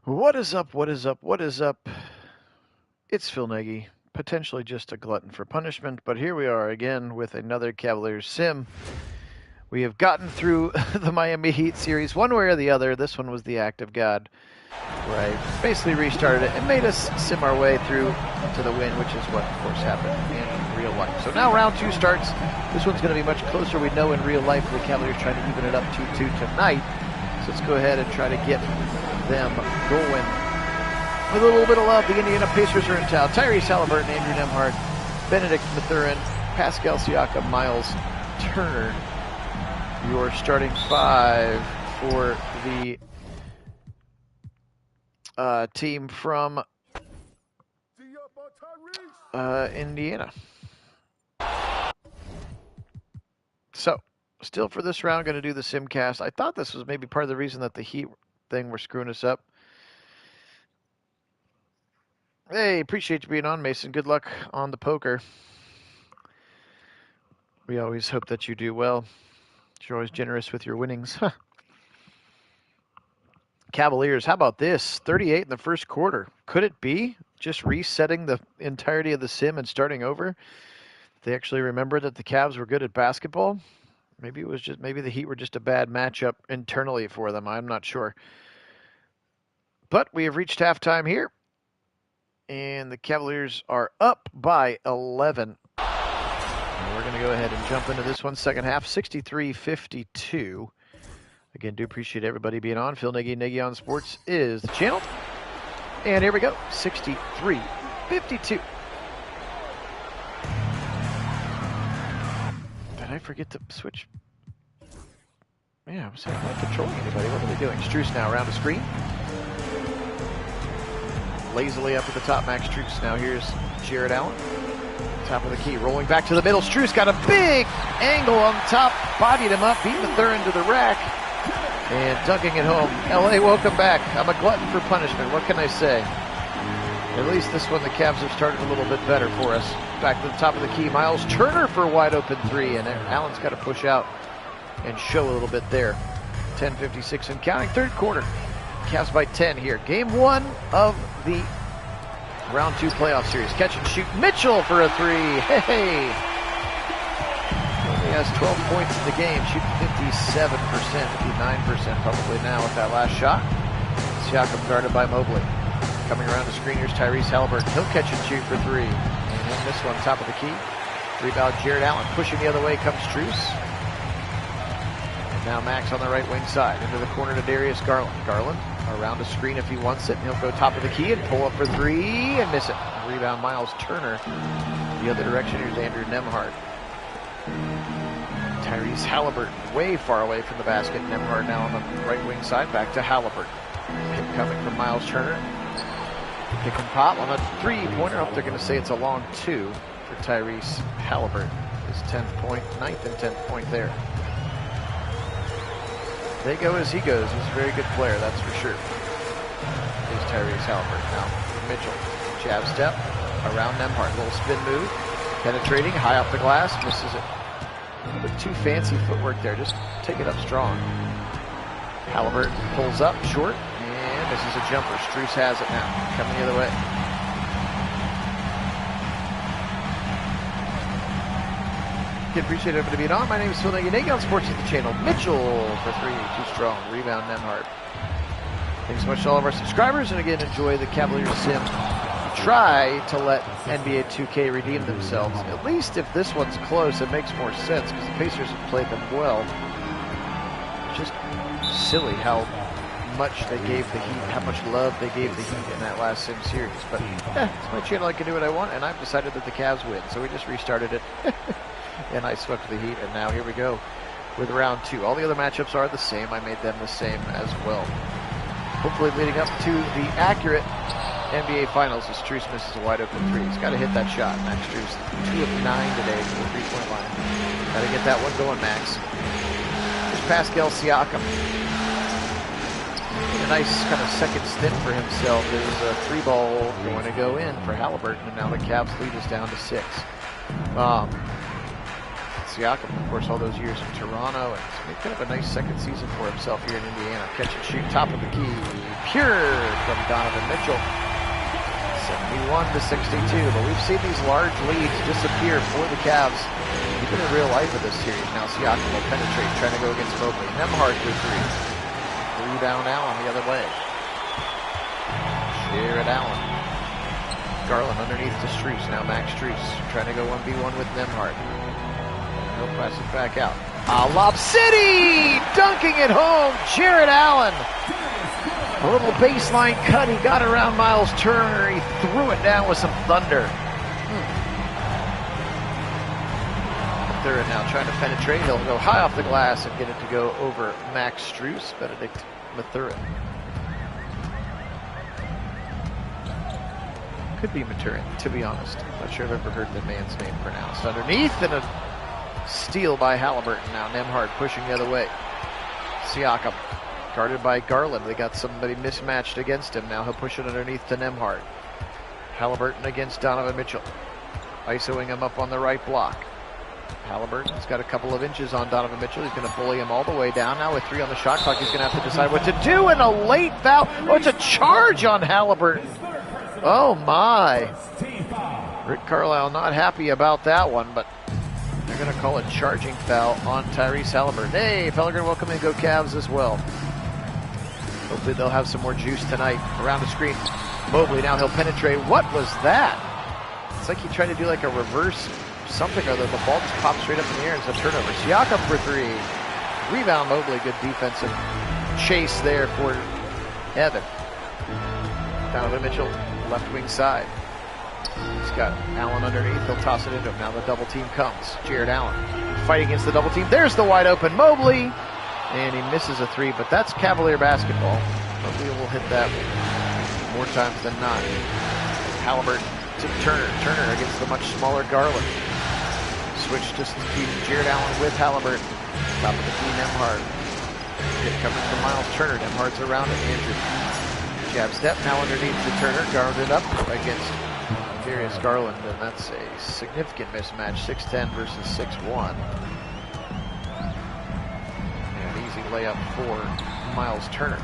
What is up? What is up? What is up? It's Phil Nagy, potentially just a glutton for punishment, but here we are again with another Cavaliers sim. We have gotten through the Miami Heat series one way or the other. This one was the act of God, where I basically restarted it and made us sim our way through to the win, which is what, of course, happened in real life. So now round two starts. This one's going to be much closer. We know in real life the Cavaliers trying to even it up 2-2 tonight. So let's go ahead and try to get them going. With a little bit of love, the Indiana Pacers are in town. Tyrese Halliburton, Andrew Nembhard, Benedict Mathurin, Pascal Siakam, Miles Turner. Your starting five for the team from Indiana. So, still for this round, going to do the simcast. I thought this was maybe part of the reason that the Heat thing were screwing us up. Hey, appreciate you being on, Mason. Good luck on the poker. We always hope that you do well. You're always generous with your winnings. Cavaliers, how about this? 38 in the first quarter. Could it be just resetting the entirety of the sim and starting over? They actually remember that the Cavs were good at basketball. Maybe it was just maybe the Heat were just a bad matchup internally for them. I'm not sure. But we have reached halftime here. And the Cavaliers are up by 11. And we're going to go ahead and jump into this one. Second half, 63-52. Again, do appreciate everybody being on. Phil Nagy, Nagy on Sports is the channel. And here we go, 63-52. Did I forget to switch? Yeah, I'm saying I'm not controlling anybody. What are they doing? Strus now around the screen. Lazily up at the top, Max Strus. Now here's Jared Allen. Top of the key, rolling back to the middle. Strus got a big angle on top, bodied him up, beat Mathurin to the rack, and dunking it home. LA, welcome back. I'm a glutton for punishment. What can I say? At least this one, the Cavs have started a little bit better for us. Back to the top of the key, Miles Turner for a wide open three, and Allen's got to push out and show a little bit there. 10:56 and counting, third quarter. Cavs by 10 here. Game one of the round two playoff series. Catch and shoot. Mitchell for a three. Hey! He has 12 points in the game. Shooting 57%, 59% probably now with that last shot. Siakam guarded by Mobley. Coming around the screen, here's Tyrese Halliburton. He'll catch and shoot for three. And then this one, top of the key. Rebound, Jared Allen. Pushing the other way comes Strus. And now Max on the right wing side. Into the corner to Darius Garland. Garland around a screen if he wants it. And he'll go top of the key and pull up for three and miss it. Rebound, Miles Turner. The other direction, here's Andrew Nembhard. Tyrese Halliburton way far away from the basket. Nembhard now on the right wing side. Back to Halliburton. Pick coming from Miles Turner. Pick and pop on a three-pointer. I hope they're going to say it's a long two for Tyrese Halliburton. His 10th point, 9th and 10th point there. They go as he goes. He's a very good player, that's for sure. Here's Tyrese Halliburton now. Mitchell, jab step, around Nembhard. Little spin move, penetrating, high off the glass, misses it. A little bit too fancy footwork there. Just take it up strong. Halliburton pulls up, short, and misses a jumper. Strus has it now, coming the other way. Appreciate everybody being on. My name is Phil Nagy, Nagy on Sports at the channel. Mitchell for three, too strong. Rebound, Nembhard. Thanks so much to all of our subscribers, and again, enjoy the Cavaliers sim. Try to let NBA 2K redeem themselves. At least if this one's close, it makes more sense because the Pacers have played them well. Just silly how much they gave the Heat, how much love they gave the Heat in that last sim series. But it's my channel, I can do what I want, and I've decided that the Cavs win, so we just restarted it. And I swept the Heat, and now here we go with round two. All the other matchups are the same. I made them the same as well. Hopefully leading up to the accurate NBA Finals as Strus misses a wide open three. He's got to hit that shot. Max Strus, 2 of 9 today from the three-point line. Got to get that one going, Max. Here's Pascal Siakam. A nice kind of second stint for himself. There's a three ball going to go in for Halliburton, and now the Cavs lead us down to 6. Siakam, of course, all those years in Toronto, and it's made kind of a nice second season for himself here in Indiana. Catch and shoot, top of the key, pure from Donovan Mitchell. 71-62, but we've seen these large leads disappear for the Cavs, even in real life of this series. Now Siakam will penetrate, trying to go against Mobley. Nembhard for three. Rebound Allen the other way. Jared Allen. Garland underneath to Strus. Now Max Strus trying to go 1v1 with Nembhard. He'll pass it back out. Lob City! Dunking it home, Jared Allen. A little baseline cut. He got around Miles Turner. He threw it down with some thunder. Third now trying to penetrate. He'll go high off the glass and get it to go over Max Strus. Benedict Mathurin. Could be Mathurin, to be honest. Not sure I've ever heard the man's name pronounced. Underneath, and a steal by Halliburton. Now Nembhard pushing the other way. Siakam guarded by Garland. They got somebody mismatched against him. Now he'll push it underneath to Nembhard. Halliburton against Donovan Mitchell. ISOing him up on the right block. Halliburton's got a couple of inches on Donovan Mitchell. He's going to bully him all the way down. Now with 3 on the shot clock, he's going to have to decide what to do. And a late foul. Oh, it's a charge on Halliburton. Oh my. Rick Carlisle not happy about that one, but they're going to call a charging foul on Tyrese Halliburton. Hey, Fellinger, welcome and go Cavs as well. Hopefully they'll have some more juice tonight. Around the screen, Mobley, now he'll penetrate. What was that? It's like he tried to do like a reverse something or other. The ball just popped straight up in the air and it's a turnover. Siakam for 3. Rebound Mobley, good defensive chase there for Evan. Donovan Mitchell, left wing side. He's got Allen underneath. He'll toss it into him. Now the double team comes. Jared Allen fighting against the double team. There's the wide open Mobley. And he misses a 3, but that's Cavalier basketball. Mobley will hit that more times than not. Halliburton to Turner. Turner against the much smaller Garland. Switch to Jared Allen with Halliburton. Top of the key, Nembhard. Hit coming from Miles Turner. Nembhard's around it. Andrew. Jab step now underneath to Turner. Guarded up against Darius Garland, and that's a significant mismatch. 6'10 versus 6'1. Layup for Miles Turner.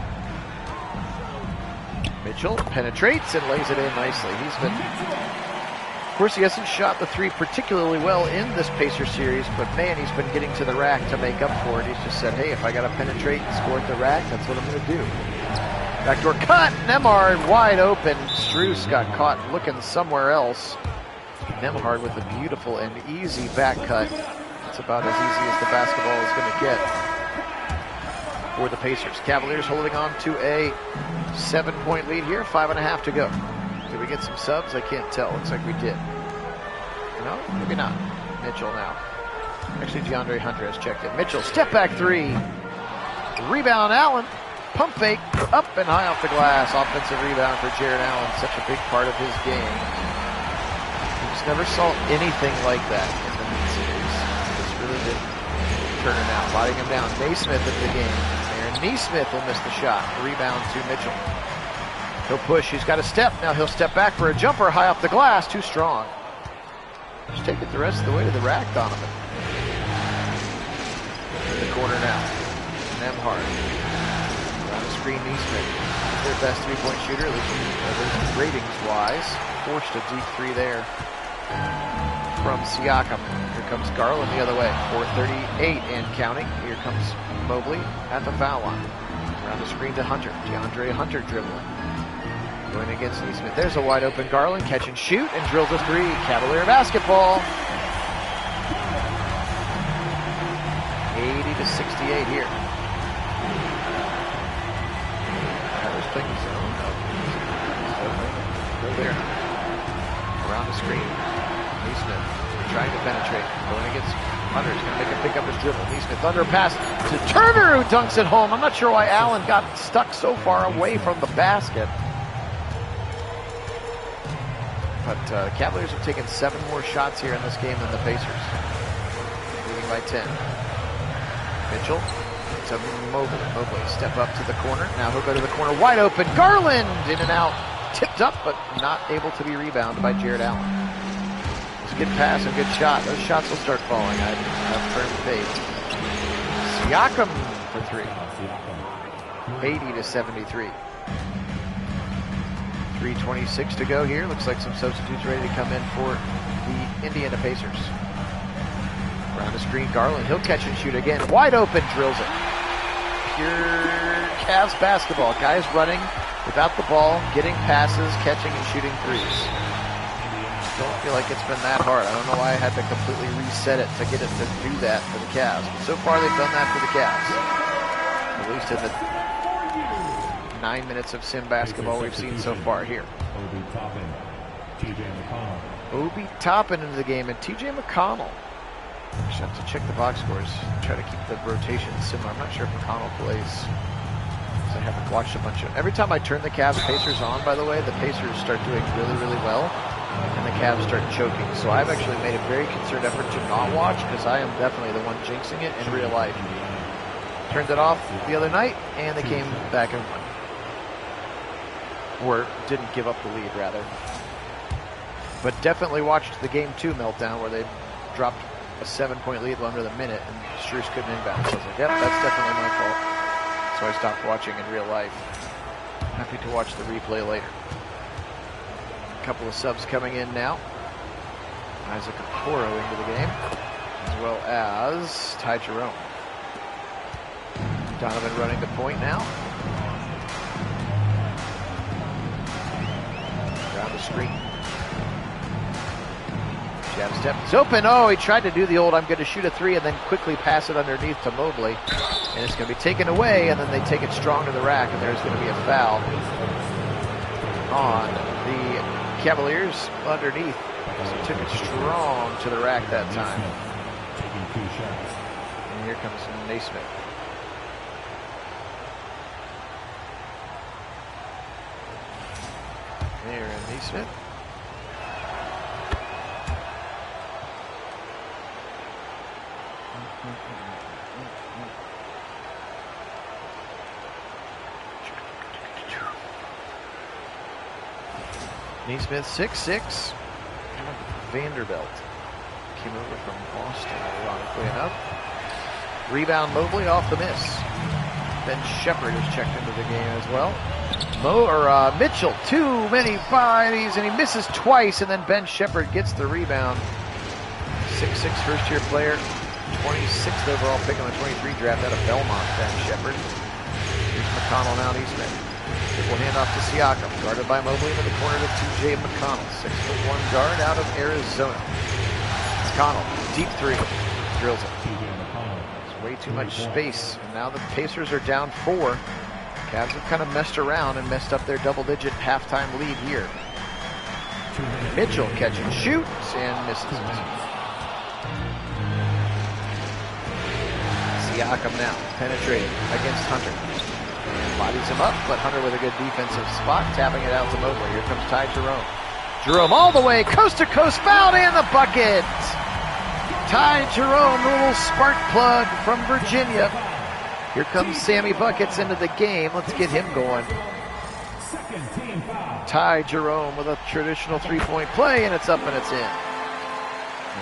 Mitchell penetrates and lays it in nicely. He's been, of course, he hasn't shot the 3 particularly well in this Pacer series, but man, he's been getting to the rack to make up for it. He's just said, hey, if I got to penetrate and score at the rack, that's what I'm going to do. Backdoor cut, Nembhard wide open. Strus got caught looking somewhere else. Nembhard with a beautiful and easy back cut. It's about as easy as the basketball is going to get for the Pacers. Cavaliers holding on to a 7-point lead here. 5.5 to go. Did we get some subs? I can't tell. Looks like we did. No, maybe not. Mitchell now. Actually, DeAndre Hunter has checked in. Mitchell, step back 3. Rebound, Allen. Pump fake, up and high off the glass. Offensive rebound for Jared Allen. Such a big part of his game. We just never saw anything like that in the mid-series. Just really did. Turner now, botting him down. Naismith in the game. Aaron Naismith will miss the shot. Rebound to Mitchell. He'll push. He's got a step. Now he'll step back for a jumper high off the glass. Too strong. Just take it the rest of the way to the rack, Donovan. In the corner now. Nembhard. Around the screen, Naismith. Their best 3-point shooter, at least ratings-wise. Forced a deep 3 there from Siakam. Here comes Garland the other way. 4:38 and counting. Here comes Mobley at the foul line. Around the screen to Hunter. DeAndre Hunter dribbling. Going against Naismith. There's a wide open Garland. Catch and shoot and drills a 3. Cavalier basketball. 80-68 here. There's things. Go there. Around the screen. Naismith trying to penetrate. Going against Hunter. He's going to make a pick up his dribble. Naismith under pass to Turner, who dunks it home. I'm not sure why Allen got stuck so far away from the basket. But Cavaliers have taken 7 more shots here in this game than the Pacers. Leading by 10. Mitchell to Mobley. Mobley step up to the corner. Now he'll go to the corner. Wide open. Garland in and out. Tipped up, but not able to be rebounded by Jared Allen. It's a good pass and good shot. Those shots will start falling. I have firm faith. Siakam for 3. 80-73. 3:26 to go here. Looks like some substitutes ready to come in for the Indiana Pacers. Around the screen, Garland. He'll catch and shoot again. Wide open, drills it. Pure Cavs basketball. Guys running without the ball, getting passes, catching and shooting threes. Don't feel like it's been that hard. I don't know why I had to completely reset it to get it to do that for the Cavs. But so far they've done that for the Cavs. At least in the 9 minutes of sim basketball we've seen so far here. Obi Toppin into the game, and TJ McConnell. I just have to check the box scores, try to keep the rotation similar. I'm not sure if McConnell plays. I haven't watched a bunch of. Every time I turn the Cavs Pacers on, by the way, the Pacers start doing really, really well, and the Cavs start choking. So I've actually made a very concerted effort to not watch, because I am definitely the one jinxing it in real life. Turned it off the other night, and they came back and won. Or didn't give up the lead, rather. But definitely watched the Game 2 meltdown, where they dropped a 7-point lead under the minute, and Strus couldn't inbound. So I was like, yep, that's definitely my fault. So I stopped watching in real life. Happy to watch the replay later. A couple of subs coming in now. Isaac Okoro into the game, as well as Ty Jerome. Donovan running the point now. Around the screen. Jab step. It's open. Oh, he tried to do the old I'm going to shoot a 3 and then quickly pass it underneath to Mobley. And it's going to be taken away, and then they take it strong to the rack, and there's going to be a foul on the Cavaliers underneath. So took it strong to the rack that time. And here comes Naismith. There, Naismith. Naismith, 6'6". Vanderbilt came over from Boston, ironically enough. Rebound Mobley off the miss. Ben Shepherd is checked into the game as well. Mitchell, too many bodies, and he misses twice, and then Ben Shepherd gets the rebound. 6'6" first-year player, 26th overall pick on the 23 draft out of Belmont, Ben Shepherd. Here's McConnell now, Naismith. Triple hand off to Siakam, guarded by Mobley into the corner to TJ McConnell. 6'1" guard out of Arizona. McConnell, deep 3, drills it. There's way too much space, and now the Pacers are down 4. Cavs have kind of messed around and messed up their double-digit halftime lead here. Mitchell catch and shoots and misses. Siakam now penetrating against Hunter. Bodies him up, but Hunter with a good defensive spot, tapping it out to Mobley. Here comes Ty Jerome. Jerome all the way, coast to coast, fouled, and the bucket. Ty Jerome, a little spark plug from Virginia. Here comes Sammy Buckets into the game. Let's get him going. Ty Jerome with a traditional three-point play, and it's up and it's in.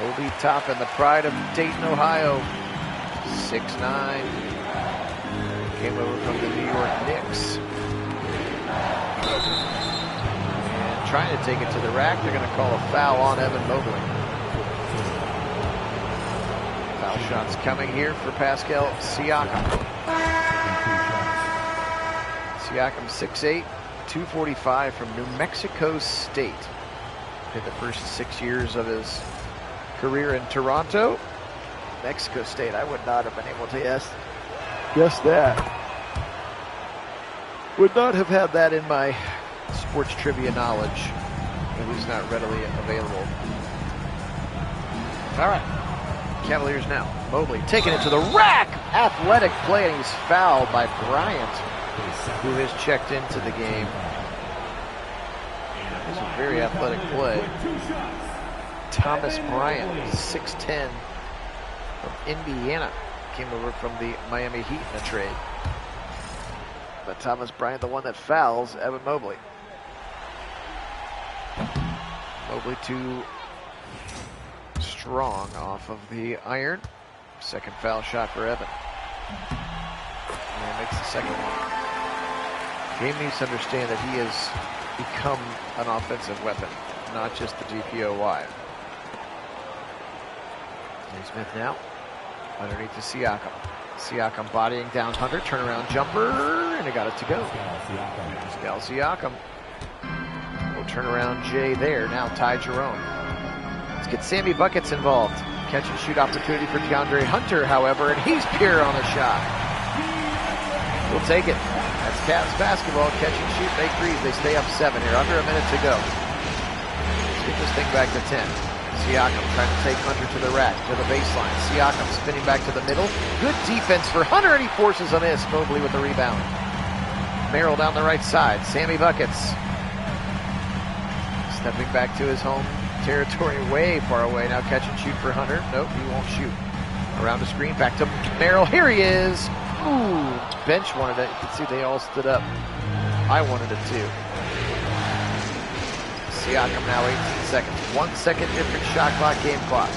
Obi Toppin, the pride of Dayton, Ohio. 6'9". Came over from the New York Knicks. And trying to take it to the rack. They're going to call a foul on Evan Mobley. Foul shots coming here for Pascal Siakam. Siakam 6'8", 245 from New Mexico State. Played the first 6 years of his career in Toronto. Mexico State, I would not have been able to guess that. Would not have had that in my sports trivia knowledge. At least not readily available. All right. Cavaliers now. Mobley taking it to the rack. Athletic play, and he's fouled by Bryant, who has checked into the game. It's a very athletic play. Thomas Bryant, 6'10", from Indiana. Came over from the Miami Heat in a trade. But Thomas Bryant, the one that fouls Evan Mobley. Mobley to strong off of the iron. Second foul shot for Evan. And he makes the second one. Game needs to understand that he has become an offensive weapon, not just the DPOY. Smith now underneath to Siakam. Siakam bodying down Hunter, turnaround jumper, and he got it to go. Pascal Siakam. Little turnaround J there. Now Ty Jerome. Let's get Sammy Buckets involved. Catch and shoot opportunity for DeAndre Hunter, however, and he's pure on the shot. We'll take it. That's Cavs basketball. Catch and shoot, make threes. They stay up 7 here. Under a minute to go. Let's get this thing back to 10. Siakam trying to take Hunter to the rack, to the baseline. Siakam spinning back to the middle. Good defense for Hunter, and he forces a miss. Mobley with the rebound. Merrill down the right side. Sammy Buckets. Stepping back to his home territory, way far away. Now catch and shoot for Hunter. Nope, he won't shoot. Around the screen, back to Merrill. Here he is. Ooh, bench wanted it. You can see they all stood up. I wanted it too. Siakam now 18 seconds. 1 second different shot clock, game clock.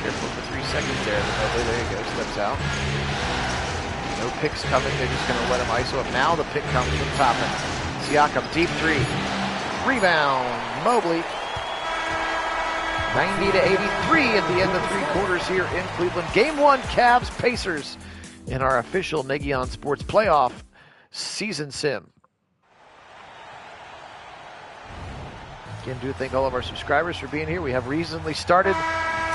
Careful for 3 seconds there. Mobley, there you go, steps out. No picks coming. They're just going to let him ISO up. Now the pick comes from Toppin. Siakam, deep three. Rebound, Mobley. 90-83 at the end of 3 quarters here in Cleveland. Game 1, Cavs Pacers in our official Nagy on Sports playoff season sim. Again, do thank all of our subscribers for being here. We have recently started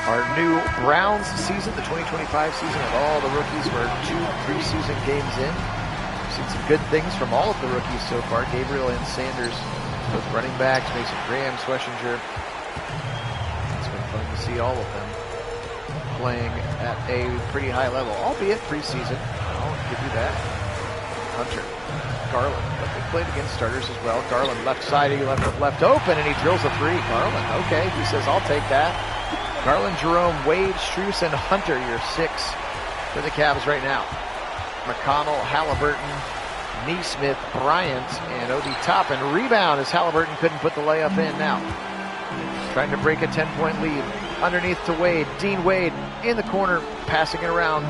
our new Browns season, the 2025 season, with all the rookies. We're 2 preseason games in. We've seen some good things from all of the rookies so far. Gabriel and Sanders, both running backs, Mason Graham, Schlesinger. It's been fun to see all of them playing at a pretty high level, albeit preseason. I'll give you that. Hunter, Garland, but they played against starters as well. Garland left side, he left open, and he drills a 3. Garland, okay, he says, I'll take that. Garland, Jerome, Wade, Strus, and Hunter, your 6 for the Cavs right now. McConnell, Halliburton, Neesmith, Bryant, and Obi Toppin. Rebound as Halliburton couldn't put the layup in now. Trying to break a 10-point lead. Underneath to Wade. Dean Wade in the corner, passing it around.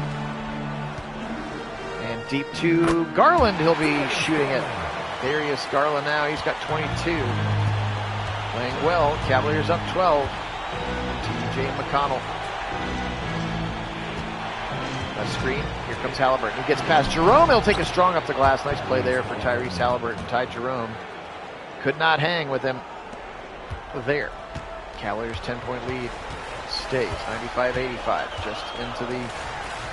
And deep to Garland. He'll be shooting it. Darius Garland now. He's got 22. Playing well. Cavaliers up 12. TJ McConnell. A screen. Here comes Halliburton. He gets past Jerome. He'll take a strong up the glass. Nice play there for Tyrese Halliburton. Ty Jerome could not hang with him there. Cavaliers 10-point lead stays 95-85, just into the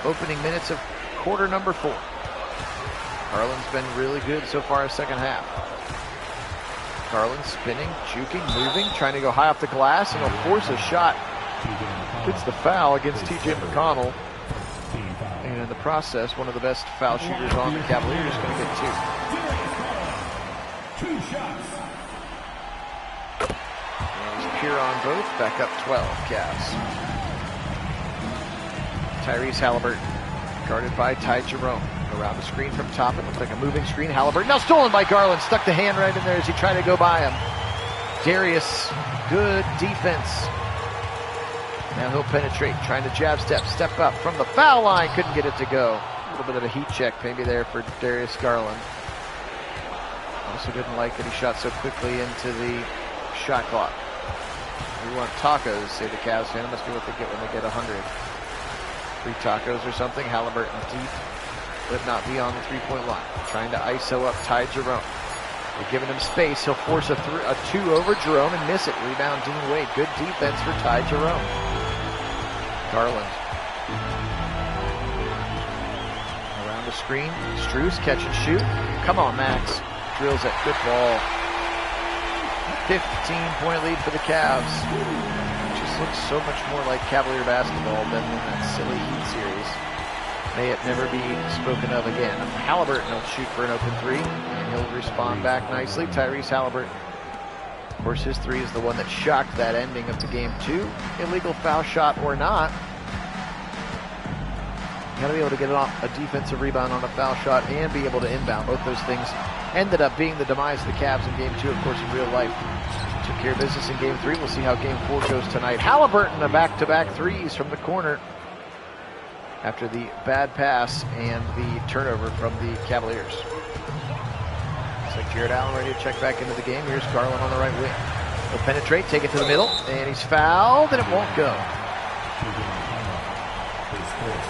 opening minutes of quarter number 4. Garland's been really good so far in the second half. Garland spinning, juking, moving, trying to go high off the glass, and he'll force a shot. Gets the foul against TJ McConnell. And in the process, one of the best foul shooters on the Cavaliers is going to get 2. 2 shots. Pure on both, back up 12, Cavs. Tyrese Halliburton, guarded by Ty Jerome. Around the screen from Toppin, looks like a moving screen. Halliburton, now stolen by Garland, stuck the hand right in there as he tried to go by him. Darius, good defense. Now he'll penetrate, trying to jab step up from the foul line, couldn't get it to go. A little bit of a heat check maybe there for Darius Garland. Also didn't like that he shot so quickly into the shot clock. We want tacos, say the Cavs fan. It must be what they get when they get 100. 3 tacos or something. Halliburton deep, but not beyond the 3-point line. Trying to ISO up Ty Jerome. They're giving him space. He'll force a 2 over Jerome and miss it. Rebound Dean Wade. Good defense for Ty Jerome. Garland. Around the screen. Strus, catch and shoot. Come on, Max. Drills it. Good ball. 15-point lead for the Cavs. It just looks so much more like Cavalier basketball than in that silly Heat series. May it never be spoken of again. Halliburton will shoot for an open 3, and he'll respond back nicely. Tyrese Halliburton. Of course, his 3 is the one that shocked that ending of the game 2. Illegal foul shot or not. You got to be able to get a defensive rebound on a foul shot and be able to inbound. Both those things ended up being the demise of the Cavs in Game 2, of course, in real life. Took care of business in Game 3. We'll see how Game 4 goes tonight. Halliburton, a back-to-back threes from the corner after the bad pass and the turnover from the Cavaliers. Looks like Jared Allen ready to check back into the game. Here's Garland on the right wing. He'll penetrate, take it to the middle, and he's fouled, and it won't go.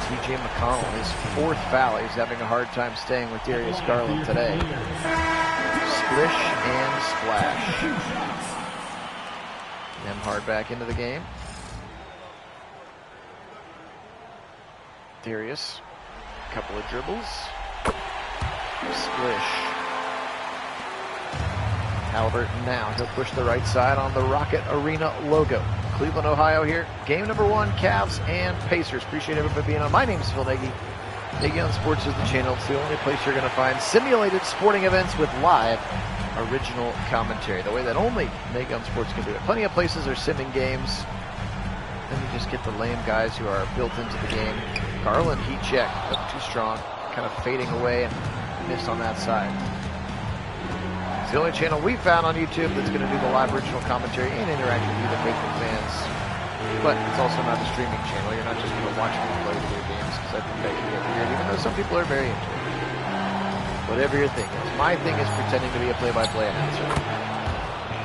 TJ McConnell, his 4th foul. He's having a hard time staying with Darius Garland today. Splish and splash. Nembhard back into the game. Darius, a couple of dribbles. Splish. Halliburton now. He'll push the right side on the Rocket Arena logo. Cleveland, Ohio here. Game number 1, Cavs and Pacers. Appreciate everybody being on. My name is Phil Nagy. Nagy on Sports is the channel. It's the only place you're going to find simulated sporting events with live original commentary. The way that only Nagy on Sports can do it. Plenty of places are simming games. Then you just get the lame guys who are built into the game. Garland heat check, but too strong. Kind of fading away and missed on that side. It's the only channel we found on YouTube that's going to do the live original commentary and interact with you, the faithful fans. But it's also not a streaming channel. You're not just going to watch me play video games, because I think that can get weird, even though some people are very into it. Whatever your thing is. My thing is pretending to be a play-by-play announcer.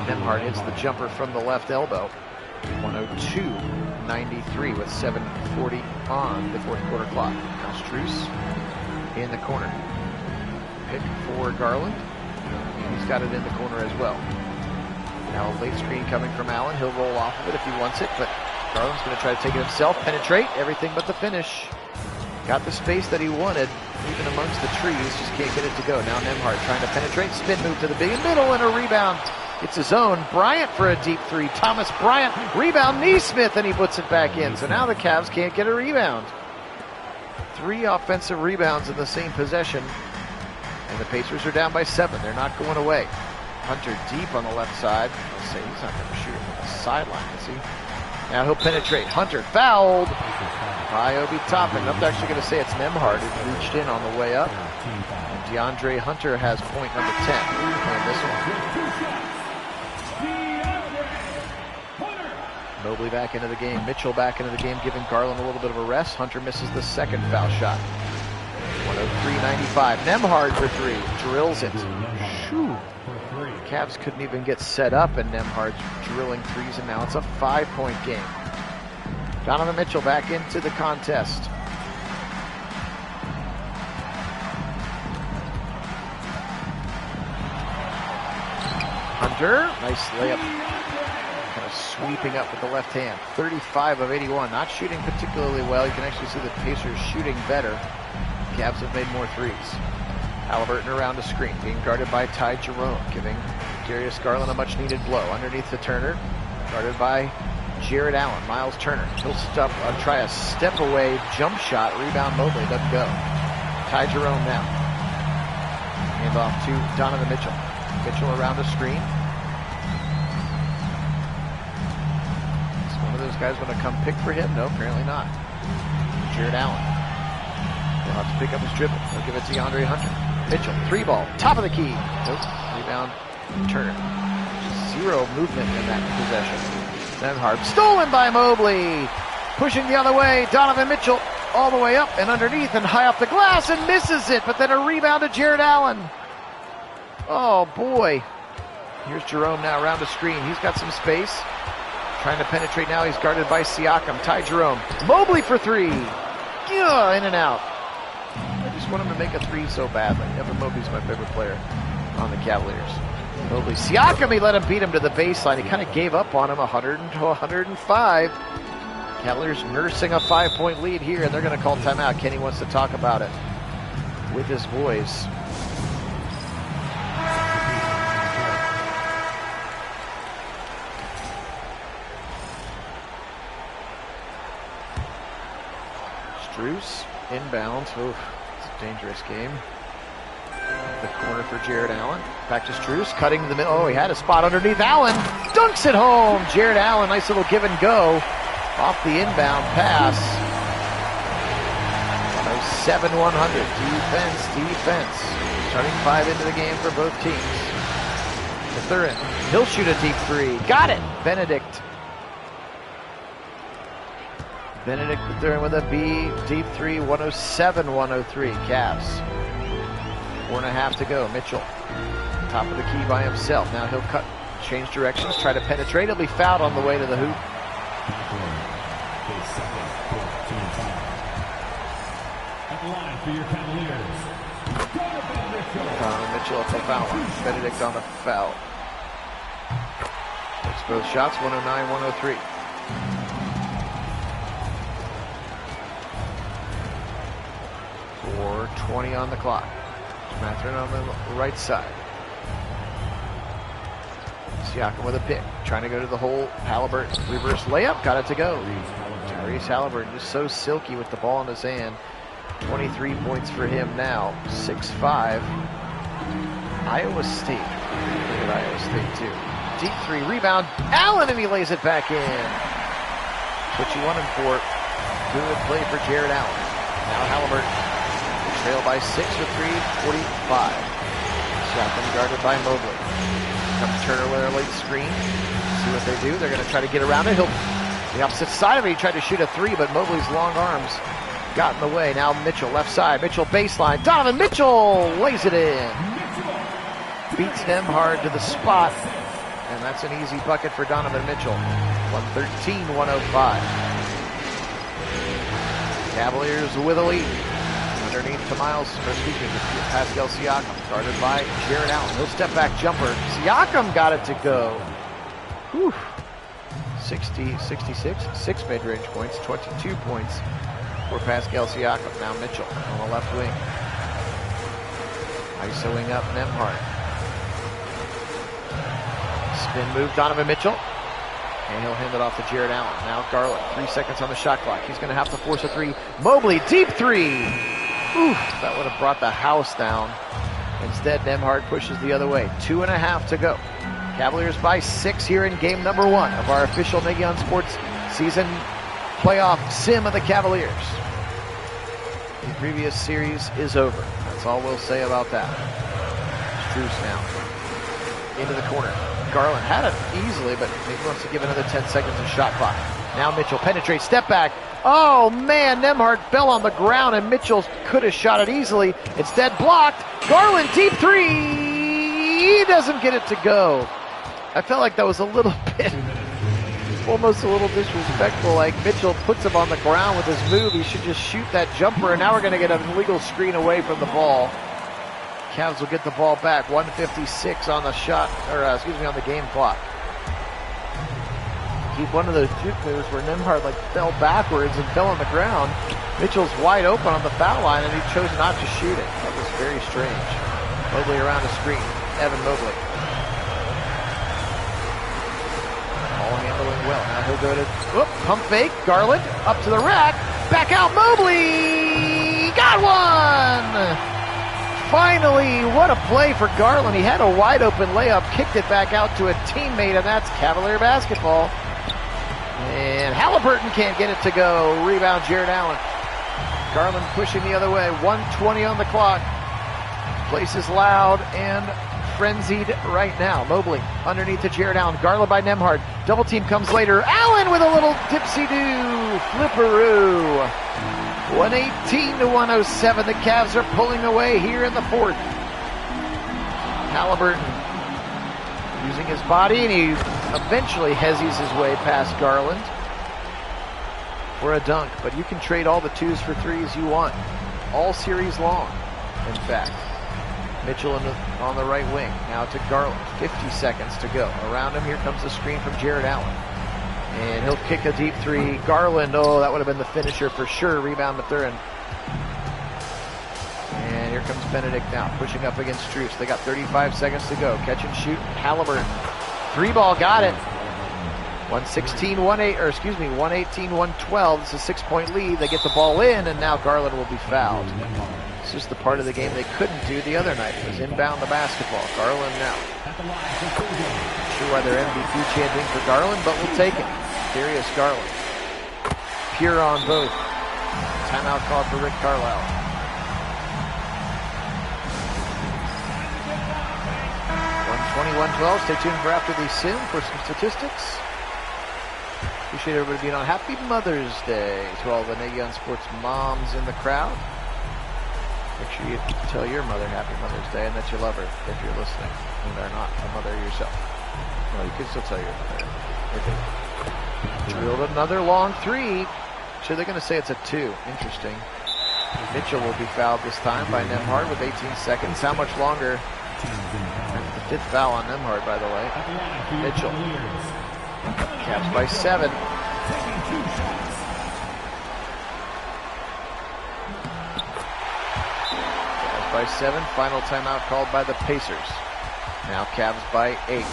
Nembhard hits the jumper from the left elbow. 102-93 with 7:40 on the 4th quarter clock. Now Strus in the corner. Pick for Garland. He's got it in the corner as well. Now a late screen coming from Allen. He'll roll off of it if he wants it, but Garland's going to try to take it himself. Penetrate, everything but the finish. Got the space that he wanted, even amongst the trees, just can't get it to go. Now Nembhard trying to penetrate, spin move to the big middle, and a rebound. It's his own. Bryant for a deep 3. Thomas Bryant, rebound, Neesmith, and he puts it back in. So now the Cavs can't get a rebound. 3 offensive rebounds in the same possession. And the Pacers are down by 7. They're not going away. Hunter deep on the left side. I'll say he's not going to shoot from the sideline, is he? Now he'll penetrate. Hunter fouled by Obi Toppin. I'm actually going to say it's Nembhard who reached in on the way up. And DeAndre Hunter has point number 10 on this one. Mobley back into the game. Mitchell back into the game, giving Garland a little bit of a rest. Hunter misses the 2nd foul shot. 103-95. Nembhard for 3. Drills it. Shoo. Cavs couldn't even get set up, and Nembhard's drilling 3s, and now it's a 5-point game. Donovan Mitchell back into the contest. Hunter, nice layup. Kind of sweeping up with the left hand. 35 of 81. Not shooting particularly well. You can actually see the Pacers shooting better. Cavs have made more 3s. Halliburton around a screen, being guarded by Ty Jerome, giving Darius Garland a much-needed blow. Underneath to Turner, guarded by Jared Allen. Miles Turner, he'll try a step-away jump shot. Rebound Mobley, doesn't go. Ty Jerome now. Hand off to Donovan Mitchell. Mitchell around a screen. Is one of those guys going to come pick for him? No, apparently not. Jared Allen. He'll have to pick up his dribble. He'll give it to DeAndre Hunter. Mitchell, 3-ball, top of the key. Nope, rebound, Turner. 0 movement in that possession. Nembhard, stolen by Mobley. Pushing the other way, Donovan Mitchell all the way up and underneath and high up the glass and misses it, but then a rebound to Jared Allen. Oh boy. Here's Jerome now around the screen. He's got some space. Trying to penetrate now, he's guarded by Siakam. Ty Jerome, Mobley for 3. Yeah, in and out. I just want him to make a 3 so badly. Evan Mobley's my favorite player on the Cavaliers. Mobley, Siakam, he let him beat him to the baseline. He kind of gave up on him, 100 to 105. Cavaliers nursing a 5-point lead here, and they're going to call timeout. Kenny wants to talk about it with his boys. Strus, inbounds. Oof, it's a dangerous game. The corner for Jared Allen. Back to Strus, cutting the middle. Oh, he had a spot underneath. Allen dunks it home. Jared Allen, nice little give and go off the inbound pass. 107-100. Defense. Starting 5 into the game for both teams. Mathurin, he'll shoot a deep 3. Got it! Benedict. Benedict Mathurin with a deep 3, 107-103. Cavs. 4.5 to go. Mitchell, top of the key by himself. Now he'll cut, change directions, try to penetrate. He'll be fouled on the way to the hoop. Mitchell at the foul line. Benedict on the foul. Takes both shots, 109-103. 4:20 on the clock. Mathurin on the right side. Siakam with a pick, trying to go to the hole. Halliburton, reverse layup, got it to go. Tyrese Halliburton just so silky with the ball in his hand. 23 points for him now, 6'5". Iowa State. Look at Iowa State too. Deep 3 rebound, Allen, and he lays it back in. That's what you want him for. Good play for Jared Allen. Now Halliburton. Trail by 6 with 3:45. Siakam guarded by Mobley. Comes Turner with a late screen. See what they do. They're going to try to get around it. He'll the opposite side of it. He tried to shoot a 3, but Mobley's long arms got in the way. Now Mitchell, left side. Mitchell baseline. Donovan Mitchell lays it in. Beats Nembhard to the spot. And that's an easy bucket for Donovan Mitchell. 113-105. Cavaliers with a lead. Underneath to Pascal Siakam, guarded by Jared Allen. He'll step back jumper. Siakam got it to go. Whew. 66, 6 mid-range points, 22 points for Pascal Siakam. Now Mitchell on the left wing. ISOing up Nembhard. Spin move, Donovan Mitchell. And he'll hand it off to Jared Allen. Now Garland, 3 seconds on the shot clock. He's going to have to force a 3. Mobley, deep 3. Oof, that would have brought the house down. Instead, Nembhard pushes the other way. 2.5 to go. Cavaliers by 6 here in game number 1 of our official Nagy Sports season playoff sim of the Cavaliers. The previous series is over. That's all we'll say about that. Strus now. Into the corner. Garland had it easily, but he wants to give another 10 seconds of shot clock. Now Mitchell penetrates, step back. Oh man, Nembhard fell on the ground and Mitchell could have shot it easily. Instead blocked. Garland, deep 3. He doesn't get it to go. I felt like that was a little bit, almost a little disrespectful. Like Mitchell puts him on the ground with his move. He should just shoot that jumper, and now we're going to get an illegal screen away from the ball. Cavs will get the ball back. 1:56 on the shot, or on the game clock. Keep one of those juke moves where Nembhard fell backwards and fell on the ground. Mitchell's wide open on the foul line, and he chose not to shoot it. That was very strange. Mobley around the screen. Evan Mobley. Ball handling well. Now he'll go to pump fake. Garland up to the rack. Back out. Mobley got one. Finally, what a play for Garland. He had a wide open layup, kicked it back out to a teammate, and that's Cavalier basketball. And Halliburton can't get it to go. Rebound, Jared Allen. Garland pushing the other way. 1:20 on the clock. Place is loud and frenzied right now. Mobley underneath to Jared Allen. Garland by Nembhard. Double team comes later. Allen with a little dipsy-do. Flipperoo. 118-107. The Cavs are pulling away here in the 4th. Halliburton using his body, and he eventually hezzies his way past Garland for a dunk. But you can trade all the 2s for 3s you want, all series long, in fact. Mitchell on the right wing. Now to Garland. 50 seconds to go. Around him, here comes the screen from Jared Allen. And he'll kick a deep 3. Garland, oh, that would have been the finisher for sure. Rebound Mathurin. And here comes Benedict now, pushing up against Strus. They got 35 seconds to go. Catch and shoot. Halliburton. 3-ball, got it. 118-112. This is a 6-point lead. They get the ball in, and now Garland will be fouled. It's just the part of the game they couldn't do the other night. It was inbound the basketball. Garland now. Not sure why they're MVP chanting for Garland, but we'll take it. Darius Garland. Pure on both. Timeout called for Rick Carlisle. 21-12. Stay tuned for after the sim for some statistics. Appreciate everybody being on. Happy Mother's Day to all the Nagy on Sports moms in the crowd. Make sure you tell your mother Happy Mother's Day and that you love her if you're listening and are not a mother yourself. Well, you can still tell your mother. Drilled another long three. So they're going to say it's a 2. Interesting. Mitchell will be fouled this time by Nembhard with 18 seconds. How much longer? The 5th foul on Nembhard, by the way. Mitchell. Cavs by 7. Cavs by 7. Final timeout called by the Pacers. Now Cavs by 8.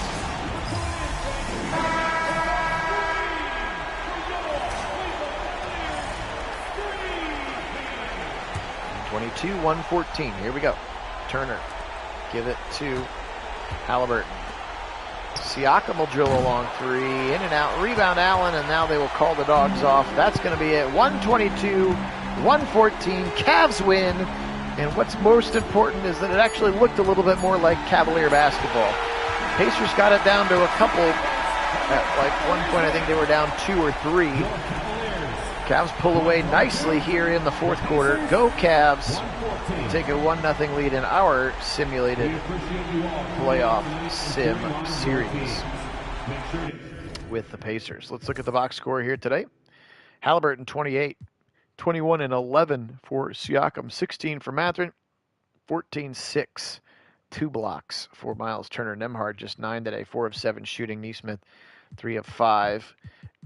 (22, 114). Here we go. Turner. Give it to Halliburton. Siakam will drill a long 3. In and out. Rebound Allen, and now they will call the dogs off. That's going to be it. 122, 114. Cavs win. And what's most important is that it actually looked a little bit more like Cavalier basketball. Pacers got it down to a couple. At like one point, I think they were down 2 or 3. Cavs pull away nicely here in the 4th quarter. Go Cavs. Take a 1-0 lead in our simulated playoff sim series with the Pacers. Let's look at the box score here today. Halliburton 28, 21 and 11 for Siakam, 16 for Mathurin, 14-6, 2 blocks for Miles Turner. Nembhard just 9 today, 4 of 7 shooting. Neesmith 3 of 5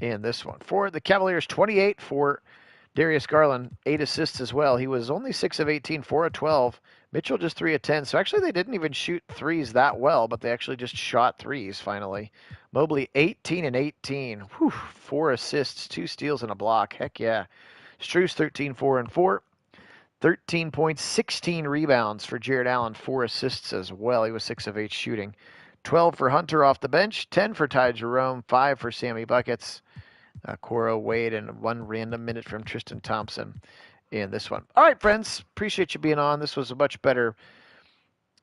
in this one. For the Cavaliers, 28 for Darius Garland, 8 assists as well. He was only 6 of 18, 4 of 12. Mitchell just 3 of 10. So actually they didn't even shoot threes that well, but they actually just shot threes finally. Mobley 18 and 18. Whew, 4 assists, 2 steals and a block. Heck yeah. Strus 13, 4 and 4. 13 points, 16 rebounds for Jared Allen, 4 assists as well. He was 6 of 8 shooting. 12 for Hunter off the bench, 10 for Ty Jerome, 5 for Sammy Buckets. Coro Wade, and 1 random minute from Tristan Thompson in this one. All right, friends, appreciate you being on. This was a much better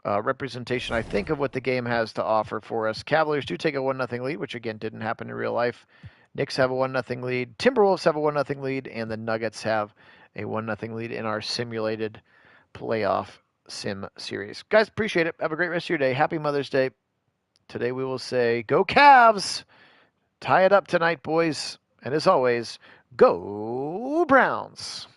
representation, I think, of what the game has to offer for us. Cavaliers do take a 1-0 lead, which again didn't happen in real life. Knicks have a 1-0 lead. Timberwolves have a 1-0 lead, and the Nuggets have a 1-0 lead in our simulated playoff sim series. Guys, appreciate it. Have a great rest of your day. Happy Mother's Day. Today we will say, go Cavs! Tie it up tonight, boys. And as always, go Browns!